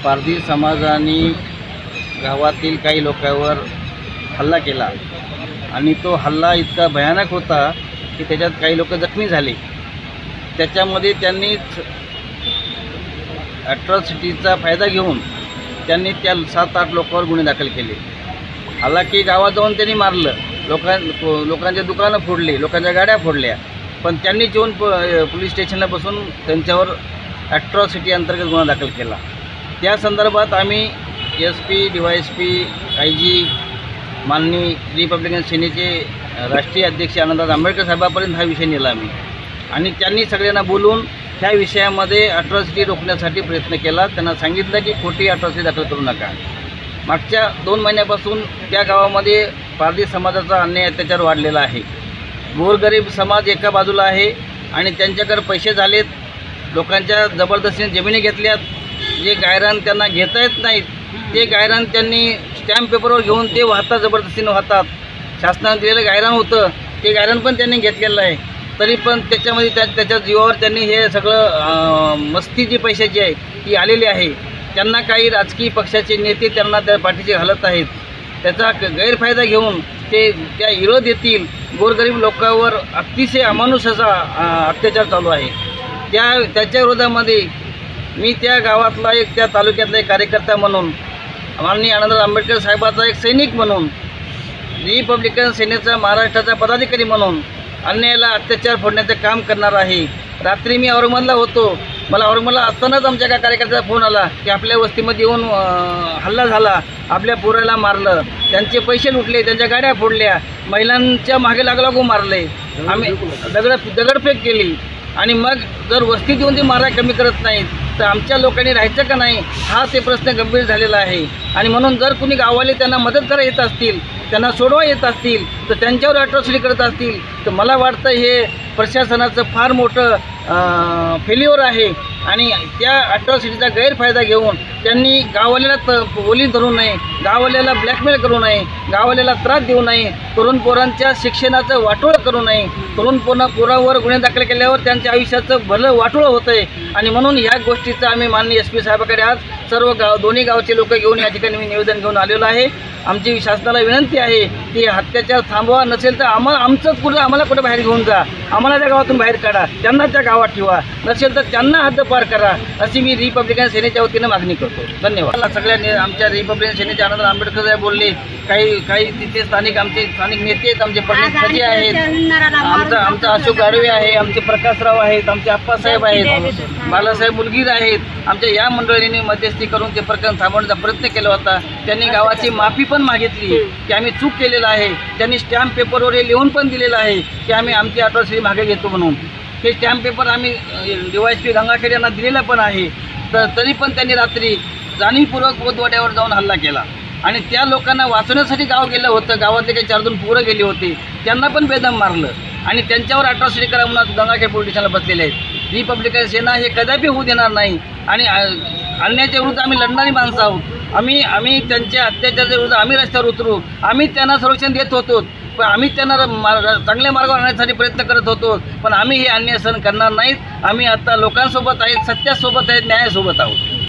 पारधी समाजाने गावातील काही लोकांवर हल्ला केला आणि तो हल्ला इतका भयानक होता की त्याच्यात काही लोक जखमी झाले। त्याच्यामध्ये त्यांनी ॲट्रॉसिटीचा फायदा घेऊन त्यांनी त्या 7-8 लोकांवर गुन्हे दाखल केले। हालाकी गावात जाऊन त्यांनी मारलं, लोकांचे दुकानं फोडले, लोकांच्या गाड्या फोडल्या, पण त्यांनी येऊन पोलीस स्टेशनला बसून त्यांच्यावर ॲट्रॉसिटी अंतर्गत गुन्हा दाखल केला। त्या संदर्भात आम्ही SP, DYSP, IG, माननीय रिपब्लिकन सेनेचे राष्ट्रीय अध्यक्ष आनंददादा आंबेडकर साहेबांपर्यंत हा विषय नेला आम्ही आणि त्यांनी सगळ्यांना बोलून ह्या विषयामध्ये ॲट्रॉसिटी रोखण्यासाठी प्रयत्न केला। त्यांना सांगितलं की खोटी ॲट्रॉसिटी दाखल करू नका। मागच्या 2 महिन्यापासून त्या गावामध्ये पारधी समाजाचा अन्याय अत्याचार वाढलेला आहे। गोरगरीब समाज एका बाजूला आहे आणि त्यांच्याकडे पैसे झालेत, लोकांच्या जबरदस्तीने जमिनी घेतल्यात, जे गायरान त्यांना घेता येत नाहीत ते गायरान त्यांनी स्टॅम्प पेपरवर घेऊन ते वाहतात, जबरदस्तीने वाहतात। शासनाने दिलेलं गायरान होतं ते गायरान पण त्यांनी घेतलेलं आहे, तरी पण त्याच्यामध्ये त्याच्या जीवावर त्यांनी हे सगळं मस्ती जी पैशाची आहे ती आलेली आहे। त्यांना काही राजकीय पक्षाचे नेते त्यांना त्या पाठीशी घालत आहेत, त्याचा गैरफायदा घेऊन ते त्या विरोध देतील। गोरगरीब लोकांवर अतिशय अमानुष असा अत्याचार चालू आहे। त्याच्या विरोधामध्ये मी त्या गावातला त्या तालुक्यातला एक कार्यकर्ता म्हणून, माननीय आनंददादा आंबेडकर साहेबाचा एक सैनिक म्हणून, रिपब्लिकन सेनेचा महाराष्ट्राचा पदाधिकारी म्हणून अन्यायाला अत्याचार फोडण्याचं काम करणार आहे। रात्री मी औरंगाबादला होतो, मला औरंगाबादला असतानाच आमच्या एका कार्यकर्त्याचा फोन आला की आपल्या वस्तीमध्ये येऊन हल्ला झाला, आपल्या पोराला मारलं, त्यांचे पैसे लुटले, त्यांच्या गाड्या फोडल्या, महिलांच्या मागे लागू मारले, आम्ही दगडफेक केली आणि मग जर वस्तीत येऊन ते मारा कमी करत नाहीत तर आमच्या लोकांनी राहायचं का नाही हा ते प्रश्न गंभीर झालेला आहे। आणि म्हणून जर कुणी गाववाले त्यांना मदत करा येत असतील, त्यांना सोडवा येत असतील, तर त्यांच्यावर ॲट्रॉसिटी करत असतील तर मला वाटतं हे प्रशासनाचं फार मोठं फेल्युअर आहे आणि त्या ॲट्रॉसिटीचा गैरफायदा घेऊन त्यांनी गाववाल्याला ओली धरू नये, गाववाल्याला ब्लॅकमेल करू नये, गाववाल्याला त्रास देऊ नये, तरुण पोरांच्या शिक्षणाचं वाटोळं करू नये। तरुण पोरांवर गुन्हे दाखल केल्यावर त्यांच्या आयुष्याचं भलं वाटोळं होतं आहे आणि म्हणून ह्या गोष्टीचं आम्ही माननीय SP साहेबाकडे आज सर्व दोन्ही गावचे लोक घेऊन या ठिकाणी मी निवेदन घेऊन आलेलो आहे। आमची शासनाला विनंती आहे की अत्याचार थांबवा, नसेल तर आम्हाला कुठं बाहेर घेऊन जा, आम्हाला त्या गावातून बाहेर काढा, त्यांना त्या गावात ठेवा, नसेल तर त्यांना हद्दपार करा, अशी मी रिपब्लिकन सेनेच्या वतीनं मागणी करतो। धन्यवाद। सगळ्यांनी आमच्या रिपब्लिकन सेनेचे आनंददादा आंबेडकर साहेब बोलले, काही तिथे आमचे स्थानिक नेते आहेत, आमचे प्रदेश सचिव आहेत, आमचा अशोक गाडवे आहे, आमचे प्रकाशराव आहेत, आमचे आप्पासाहेब आहेत, बालासाहेब मुलगीर आहेत, आमच्या या मंडळींनी मध्यस्थी करून ते प्रकरण थांबवण्याचा प्रयत्न केला होता। त्यांनी गावाची माफी पण मागितली की आम्ही चूक केलेलं आहे, त्यांनी स्टॅम्प पेपरवर हे लिहून पण दिलेलं आहे की आम्ही आमची ॲट्रॉसिटी मागे घेतो म्हणून। हे स्टॅम्प पेपर आम्ही DYSP गंगाखेड यांना दिलेलं पण आहे, तरी पण त्यांनी रात्री जाणीवपूर्वक बोधवाड्यावर जाऊन हल्ला केला आणि त्या लोकांना वाचवण्यासाठी गाव गेलं होतं, गावातले काही 4-2 पोरं गेले होते, त्यांना पण बेदम मारलं आणि त्यांच्यावर ॲट्रॉसिटी करा म्हणून गंगाखेड पोलीस स्टेशनला बसलेले आहेत। रिपब्लिकन सेना हे कदापि होऊ देणार नाही आणि अन्यायाच्या विरुद्ध आम्ही लढणारी माणसं आहोत। आम्ही त्यांच्या अत्याचाराच्या विरुद्ध आम्ही रस्त्यावर उतरू, आम्ही त्यांना संरक्षण देत होतो, पण आम्ही त्यांना चांगल्या मार्गावर आणण्यासाठी प्रयत्न करत होतो, पण आम्ही हे अन्याय सहन करणार नाहीत। आम्ही आता लोकांसोबत आहेत, सत्यासोबत आहेत, न्यायासोबत आहोत।